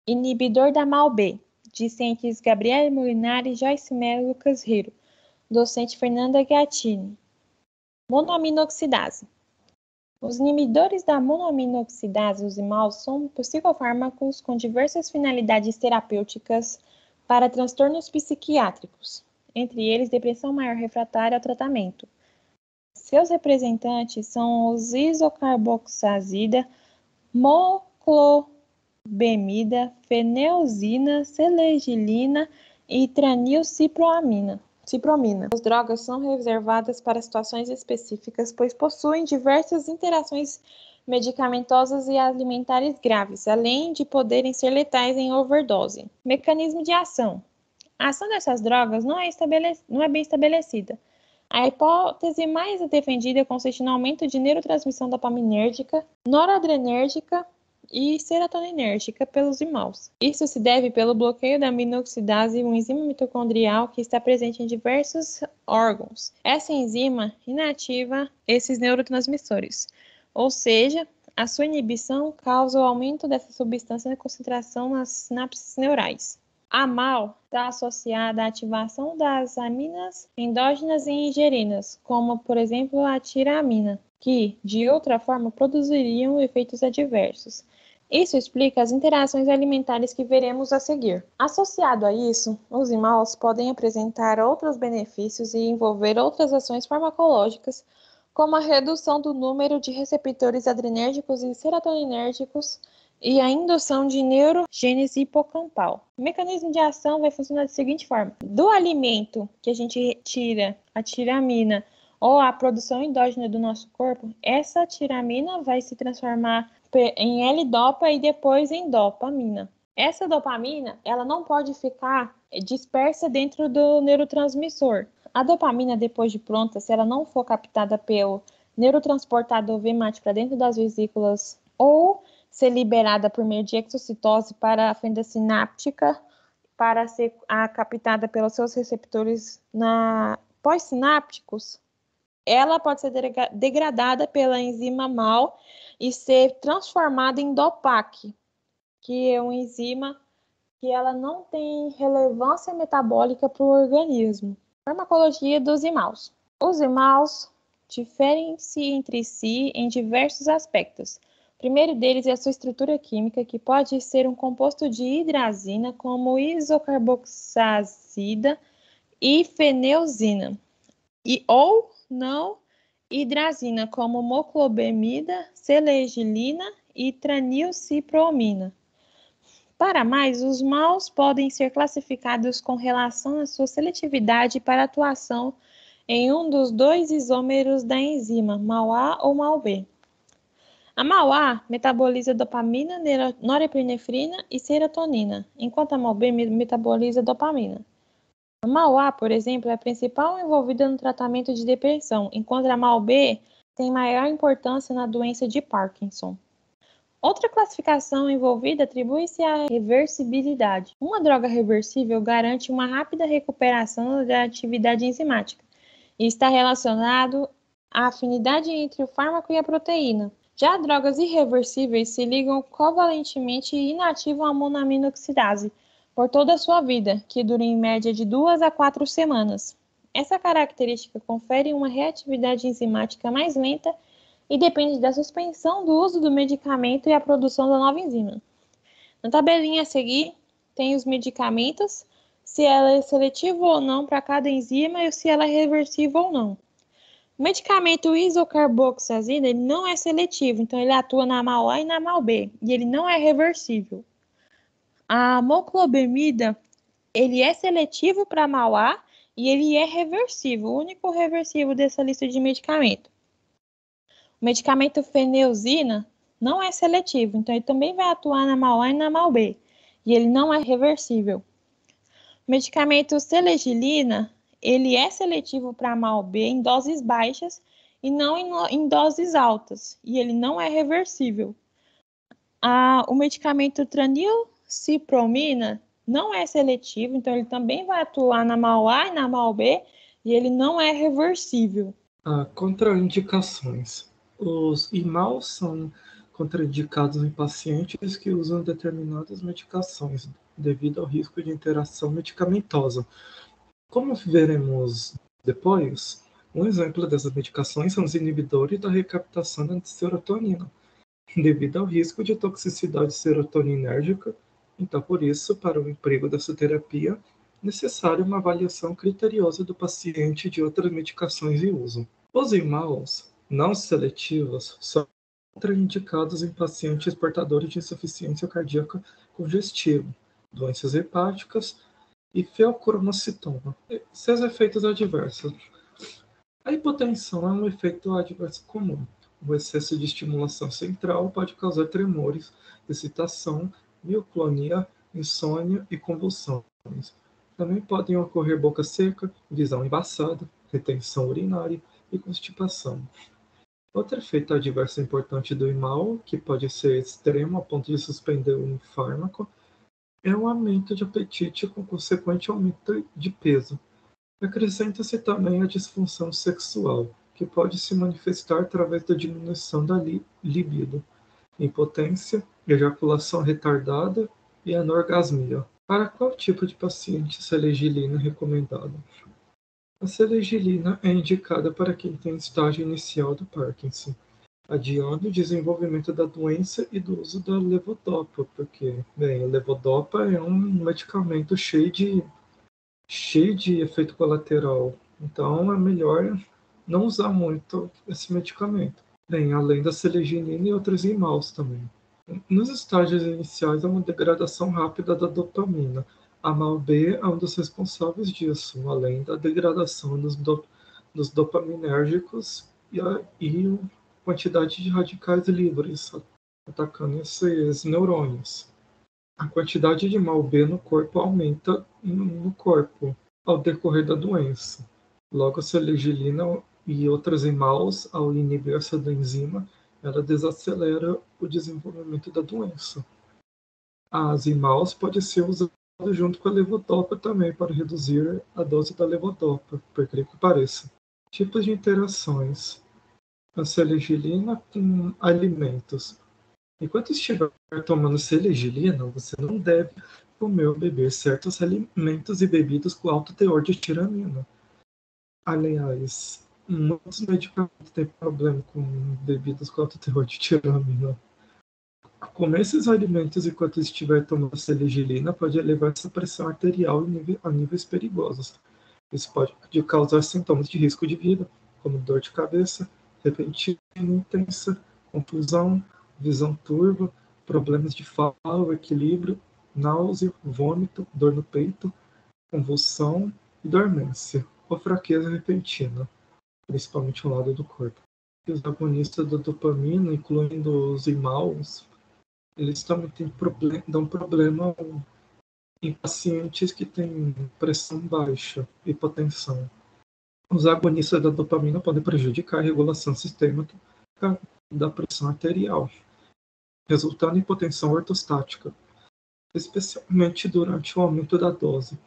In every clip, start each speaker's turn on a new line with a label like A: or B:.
A: Inibidor da MAO-B, discentes Gabriele Molinari, Joyce Mello e Lucas Riro. Docente Fernanda Gattini. Monoaminoxidase. Os inibidores da monoaminoxidase, os IMALs, são psicofármacos com diversas finalidades terapêuticas para transtornos psiquiátricos, entre eles depressão maior refratária ao tratamento. Seus representantes são os isocarboxazida, moclobemida, feneuzina, selegilina e tranilcipromina. As drogas são reservadas para situações específicas, pois possuem diversas interações medicamentosas e alimentares graves, além de poderem ser letais em overdose. Mecanismo de ação. A ação dessas drogas não é bem estabelecida. A hipótese mais defendida consiste no aumento de neurotransmissão dopaminérgica, noradrenérgica e serotoninérgica pelos IMALs. Isso se deve pelo bloqueio da aminoxidase, um enzima mitocondrial que está presente em diversos órgãos. Essa enzima inativa esses neurotransmissores, ou seja, a sua inibição causa o aumento dessa substância na concentração nas sinapses neurais. A MAO está associada à ativação das aminas endógenas e ingerinas, como, por exemplo, a tiramina, que, de outra forma, produziriam efeitos adversos. Isso explica as interações alimentares que veremos a seguir. Associado a isso, os IMALs podem apresentar outros benefícios e envolver outras ações farmacológicas, como a redução do número de receptores adrenérgicos e serotoninérgicos e a indução de neurogênese hipocampal. O mecanismo de ação vai funcionar da seguinte forma: do alimento que a gente tira a tiramina ou a produção endógena do nosso corpo, essa tiramina vai se transformar em L-dopa e depois em dopamina. Essa dopamina, ela não pode ficar dispersa dentro do neurotransmissor. A dopamina, depois de pronta, se ela não for captada pelo neurotransportador VMAT para dentro das vesículas ou ser liberada por meio de exocitose para a fenda sináptica, para ser captada pelos seus receptores pós-sinápticos, ela pode ser degradada pela enzima MAO e ser transformada em DOPAC, que é uma enzima que ela não tem relevância metabólica para o organismo. Farmacologia dos IMALs. Os IMALs diferem-se entre si em diversos aspectos. O primeiro deles é a sua estrutura química, que pode ser um composto de hidrazina, como isocarboxazida e feneuzina, ou não hidrazina, como moclobemida, selegilina e tranilcipromina. Para mais, os MALs podem ser classificados com relação à sua seletividade para atuação em um dos dois isômeros da enzima, MAO-A ou MAO-B. A MAO-A metaboliza dopamina, norepinefrina e serotonina, enquanto a MAO-B metaboliza dopamina. A MAO-A, por exemplo, é a principal envolvida no tratamento de depressão, enquanto a MAO-B tem maior importância na doença de Parkinson. Outra classificação envolvida atribui-se à reversibilidade. Uma droga reversível garante uma rápida recuperação da atividade enzimática e está relacionado à afinidade entre o fármaco e a proteína. Já drogas irreversíveis se ligam covalentemente e inativam a monoaminoxidase por toda a sua vida, que dura em média de 2 a 4 semanas. Essa característica confere uma reatividade enzimática mais lenta e depende da suspensão do uso do medicamento e a produção da nova enzima. Na tabelinha a seguir, tem os medicamentos, se ela é seletiva ou não para cada enzima e se ela é reversível ou não. O medicamento isocarboxazida ele não é seletivo, então ele atua na MAO-A e na MAO-B, e ele não é reversível. A moclobemida, ele é seletivo para a MAO-A e ele é reversível, o único reversível dessa lista de medicamentos. O medicamento feneuzina não é seletivo, então ele também vai atuar na MAO-A e na MAO-B, e ele não é reversível. O medicamento selegilina, ele é seletivo para a MAO-B em doses baixas e não em doses altas, e ele não é reversível. O medicamento tranilcipromina não é seletivo, então ele também vai atuar na MAO-A e na MAO-B, e ele não é reversível.
B: Contraindicações. Os IMALs são contraindicados em pacientes que usam determinadas medicações, devido ao risco de interação medicamentosa. Como veremos depois, um exemplo dessas medicações são os inibidores da recaptação da serotonina, devido ao risco de toxicidade serotoninérgica. Então, por isso, para o emprego dessa terapia, é necessária uma avaliação criteriosa do paciente de outras medicações em uso. Os imaus não seletivos são contraindicados em pacientes portadores de insuficiência cardíaca congestiva, doenças hepáticas e feocromocitoma. Seus efeitos adversos. A hipotensão é um efeito adverso comum. O excesso de estimulação central pode causar tremores, excitação, mioclonia, insônia e convulsões. Também podem ocorrer boca seca, visão embaçada, retenção urinária e constipação. Outro efeito adverso importante do imal, que pode ser extremo a ponto de suspender um fármaco, é o aumento de apetite com consequente aumento de peso. Acrescenta-se também a disfunção sexual, que pode se manifestar através da diminuição da libido, impotência, ejaculação retardada e anorgasmia. Para qual tipo de paciente selegilina é recomendada? A selegilina é indicada para quem tem estágio inicial do Parkinson, adiando o desenvolvimento da doença e do uso da levodopa, porque, bem, a levodopa é um medicamento cheio de efeito colateral, então é melhor não usar muito esse medicamento. Bem, além da seleginina e outros imaus também. Nos estágios iniciais, há uma degradação rápida da dopamina. A MAO-B é um dos responsáveis disso, além da degradação dos dopaminérgicos e a quantidade de radicais livres, atacando esses neurônios. A quantidade de MAO-B no corpo aumenta no corpo ao decorrer da doença. Logo, a selegilina e outras imaus, ao inibir essa enzima, ela desacelera o desenvolvimento da doença. As imaus podem ser usadas junto com a levodopa também para reduzir a dose da levodopa, por incrível que pareça. Tipos de interações. A selegilina com alimentos. Enquanto estiver tomando selegilina, você não deve comer ou beber certos alimentos e bebidas com alto teor de tiramina. Aliás, muitos medicamentos têm problema com bebidas com alto teor de tiramina. Comer esses alimentos enquanto estiver tomando selegilina pode elevar essa pressão arterial a níveis perigosos. Isso pode causar sintomas de risco de vida, como dor de cabeça, repentina e intensa, confusão, visão turva, problemas de fala, equilíbrio, náusea, vômito, dor no peito, convulsão e dormência, ou fraqueza repentina, principalmente um lado do corpo. E os agonistas da dopamina, incluindo os imaus, eles também dão problema em pacientes que têm pressão baixa, hipotensão. Os agonistas da dopamina podem prejudicar a regulação sistêmica da pressão arterial, resultando em hipotensão ortostática, especialmente durante o aumento da dose.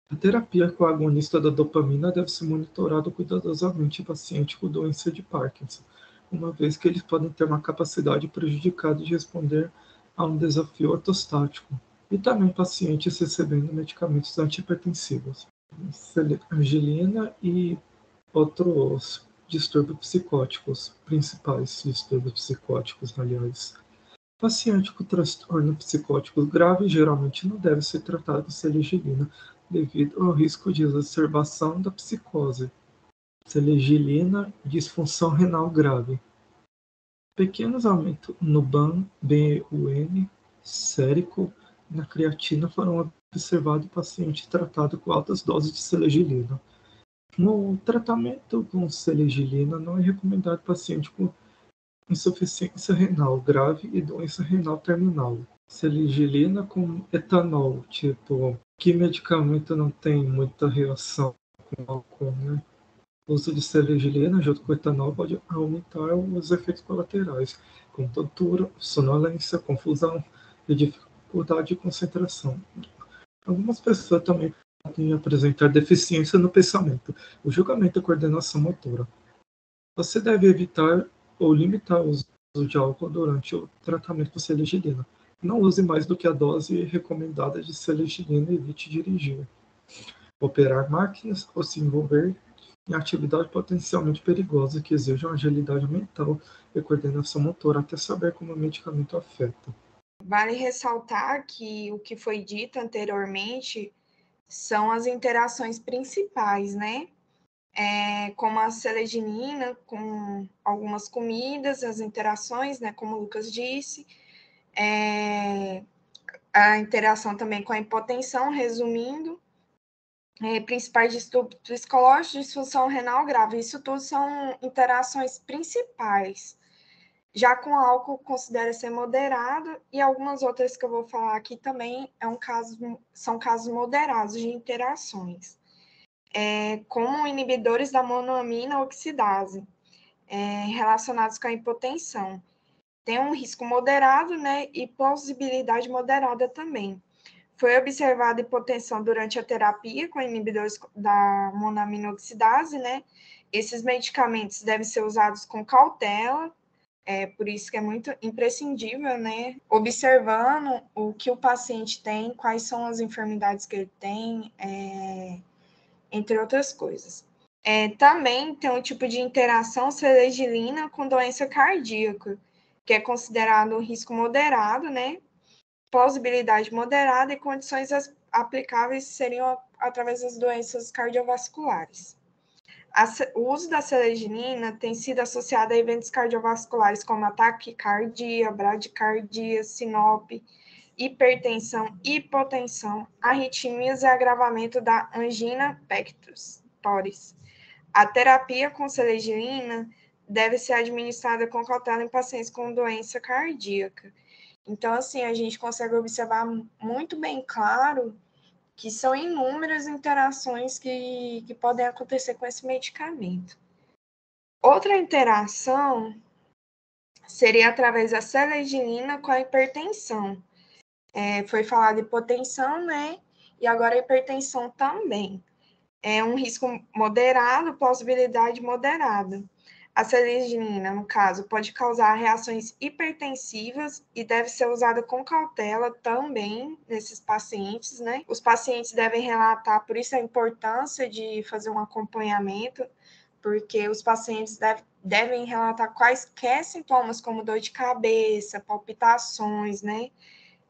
B: A terapia com a agonista da dopamina deve ser monitorada cuidadosamente em pacientes com doença de Parkinson, uma vez que eles podem ter uma capacidade prejudicada de responder a um desafio ortostático, e também pacientes recebendo medicamentos antihipertensivos, selegilina e outros distúrbios psicóticos, principais distúrbios psicóticos, aliás. Paciente com transtorno psicótico grave geralmente não deve ser tratado com selegilina devido ao risco de exacerbação da psicose. Selegilina e disfunção renal grave. Pequenos aumentos no BAN, BUN, sérico e na creatina foram observados em pacientes tratados com altas doses de selegilina. No tratamento com selegilina, não é recomendado paciente com insuficiência renal grave e doença renal terminal. Selegilina com etanol, tipo, que medicamento não tem muita reação com álcool, né? O uso de selegilina junto com etanol pode aumentar os efeitos colaterais, como tontura, sonolência, confusão e dificuldade de concentração. Algumas pessoas também podem apresentar deficiência no pensamento, o julgamento e a coordenação motora. Você deve evitar ou limitar o uso de álcool durante o tratamento com seligilina. Não use mais do que a dose recomendada de seligilina e evite dirigir, operar máquinas ou se envolver em atividade potencialmente perigosa que exijam agilidade mental e coordenação motora até saber como o medicamento afeta.
C: Vale ressaltar que o que foi dito anteriormente são as interações principais, né? Como a seleginina com algumas comidas, as interações, né? Como o Lucas disse, a interação também com a hipotensão, resumindo, principais distúrbios psicológicos, disfunção renal grave. Isso tudo são interações principais. Já com álcool, considera ser moderado, e algumas outras que eu vou falar aqui também são casos moderados de interações, como inibidores da monoamina oxidase, relacionados com a hipotensão. Tem um risco moderado, né, e plausibilidade moderada também. Foi observada hipotensão durante a terapia com inibidores da monoamina oxidase, né? Esses medicamentos devem ser usados com cautela, por isso que é muito imprescindível, né? Observando o que o paciente tem, quais são as enfermidades que ele tem, entre outras coisas. Também tem um tipo de interação selegilina com doença cardíaca, que é considerado um risco moderado, né? Plausibilidade moderada e condições aplicáveis seriam através das doenças cardiovasculares. O uso da seleginina tem sido associado a eventos cardiovasculares como ataque cardíaco, bradicardia, sinope, hipertensão, hipotensão, arritmias e agravamento da angina pectoris. A terapia com seleginina deve ser administrada com cautela em pacientes com doença cardíaca. Então, assim, a gente consegue observar muito bem claro que são inúmeras interações que podem acontecer com esse medicamento. Outra interação seria através da seleginina com a hipertensão. Foi falado hipotensão, né? E agora hipertensão também. É um risco moderado, plausibilidade moderada. A seleginina, no caso, pode causar reações hipertensivas e deve ser usada com cautela também nesses pacientes, né? Os pacientes devem relatar, por isso a importância de fazer um acompanhamento, porque os pacientes devem relatar quaisquer sintomas, como dor de cabeça, palpitações, né?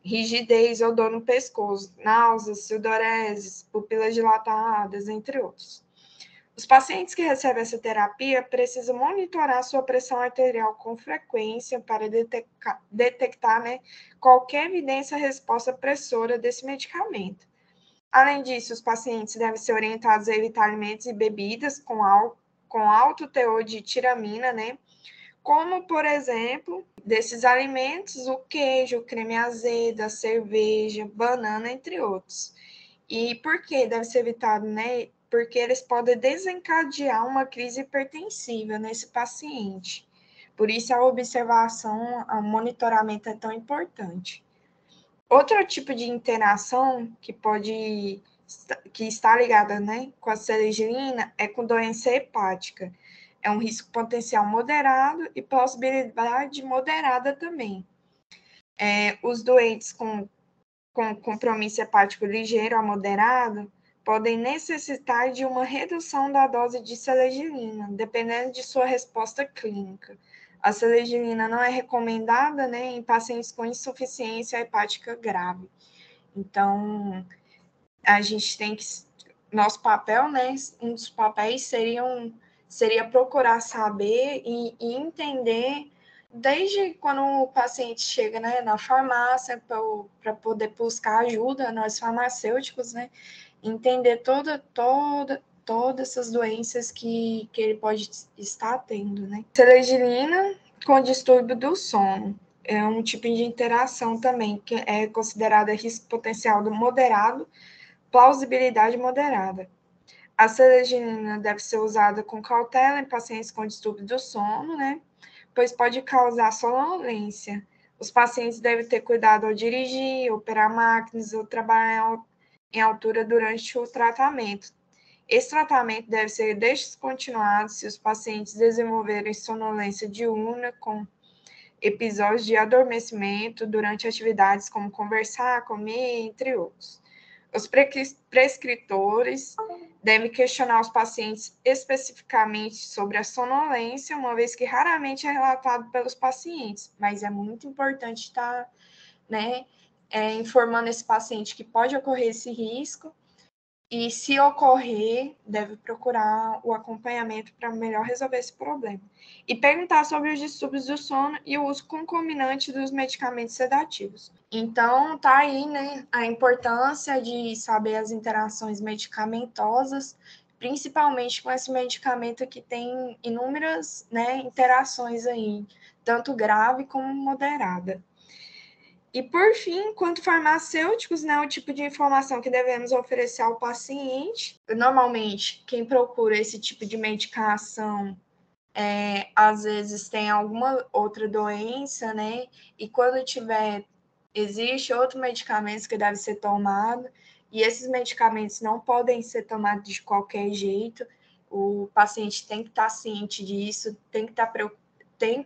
C: Rigidez ou dor no pescoço, náuseas, sudorese, pupilas dilatadas, entre outros. Os pacientes que recebem essa terapia precisam monitorar sua pressão arterial com frequência para detectar, né, qualquer evidência resposta pressora desse medicamento. Além disso, os pacientes devem ser orientados a evitar alimentos e bebidas com alto teor de tiramina, né, como, por exemplo, desses alimentos, o queijo, o creme azedo, a cerveja, banana, entre outros. E por que deve ser evitado, né? Porque eles podem desencadear uma crise hipertensiva nesse paciente. Por isso, a observação, o monitoramento é tão importante. Outro tipo de interação que está ligada, né, com a seleginina é com doença hepática. É um risco potencial moderado e possibilidade moderada também. Os doentes com compromisso hepático ligeiro a moderado podem necessitar de uma redução da dose de seleginina, dependendo de sua resposta clínica. A seleginina não é recomendada, né, em pacientes com insuficiência hepática grave. Então, a gente tem que... Nosso papel, né, um dos papéis seria procurar saber e entender desde quando o paciente chega, né, na farmácia para poder buscar ajuda, nós farmacêuticos, né, entender todas essas doenças que ele pode estar tendo, né. Seleginina com distúrbio do sono é um tipo de interação também que é considerada risco potencial do moderado, plausibilidade moderada. A seleginina deve ser usada com cautela em pacientes com distúrbio do sono, né? Pois pode causar sonolência. Os pacientes devem ter cuidado ao dirigir, operar máquinas ou trabalhar em altura durante o tratamento. Esse tratamento deve ser descontinuado se os pacientes desenvolverem sonolência diurna com episódios de adormecimento durante atividades como conversar, comer, entre outros. Os prescritores devem questionar os pacientes especificamente sobre a sonolência, uma vez que raramente é relatado pelos pacientes, mas é muito importante estar, né, informando esse paciente que pode ocorrer esse risco, e se ocorrer, deve procurar o acompanhamento para melhor resolver esse problema. E perguntar sobre os distúrbios do sono e o uso concomitante dos medicamentos sedativos. Então, tá aí, né, a importância de saber as interações medicamentosas, principalmente com esse medicamento que tem inúmeras, né, interações aí, tanto grave como moderada. E, por fim, quanto farmacêuticos, né, o tipo de informação que devemos oferecer ao paciente. Normalmente, quem procura esse tipo de medicação, às vezes tem alguma outra doença, né? E quando existe outro medicamento que deve ser tomado, e esses medicamentos não podem ser tomados de qualquer jeito. O paciente tem que estar ciente disso, tem que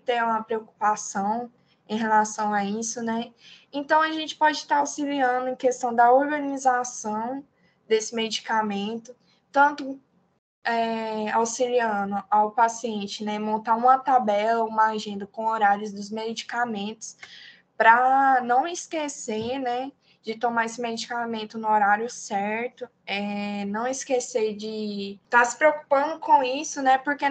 C: ter uma preocupação em relação a isso, né? Então, a gente pode estar auxiliando em questão da organização desse medicamento, tanto auxiliando ao paciente, né, montar uma tabela, uma agenda com horários dos medicamentos, para não esquecer, né, de tomar esse medicamento no horário certo, não esquecer de estar se preocupando com isso, né, porque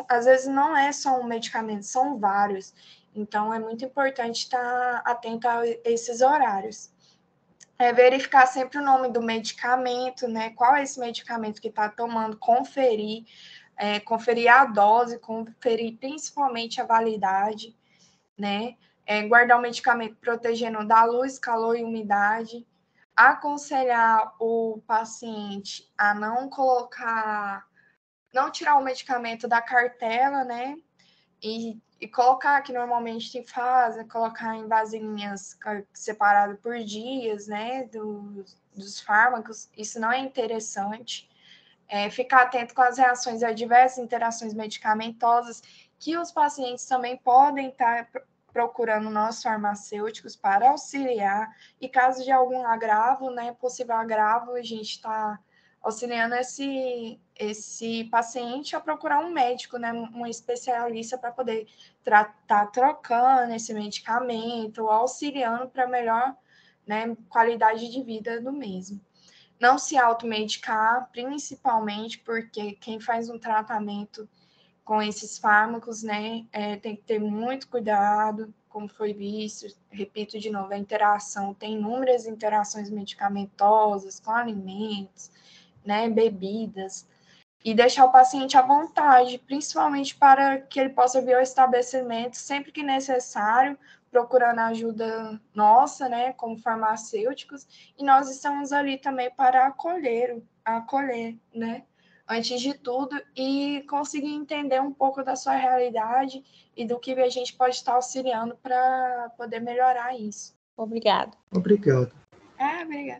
C: às vezes não é só um medicamento, são vários. Então, é muito importante estar atento a esses horários. Verificar sempre o nome do medicamento, né? Qual é esse medicamento que está tomando, conferir a dose, conferir principalmente a validade, né? Guardar o medicamento protegendo da luz, calor e umidade. Aconselhar o paciente a não tirar o medicamento da cartela, né? E colocar, que normalmente tem fase, colocar em vasilhinhas separadas por dias, né, dos fármacos, isso não é interessante. Ficar atento com as reações adversas, interações medicamentosas, que os pacientes também podem estar procurando nós farmacêuticos para auxiliar, e caso de algum agravo, né, possível agravo, a gente está auxiliando esse paciente a procurar um médico, né, um especialista para poder estar trocando esse medicamento, auxiliando para melhor, né, qualidade de vida do mesmo. Não se automedicar, principalmente porque quem faz um tratamento com esses fármacos, né, tem que ter muito cuidado, como foi visto, repito de novo, a interação, tem inúmeras interações medicamentosas com alimentos, né, bebidas, e deixar o paciente à vontade, principalmente para que ele possa vir ao estabelecimento sempre que necessário, procurando ajuda nossa, né, como farmacêuticos, e nós estamos ali também para acolher, né, antes de tudo, e conseguir entender um pouco da sua realidade e do que a gente pode estar auxiliando para poder melhorar isso.
A: Obrigada.
B: Obrigado.
C: Obrigada.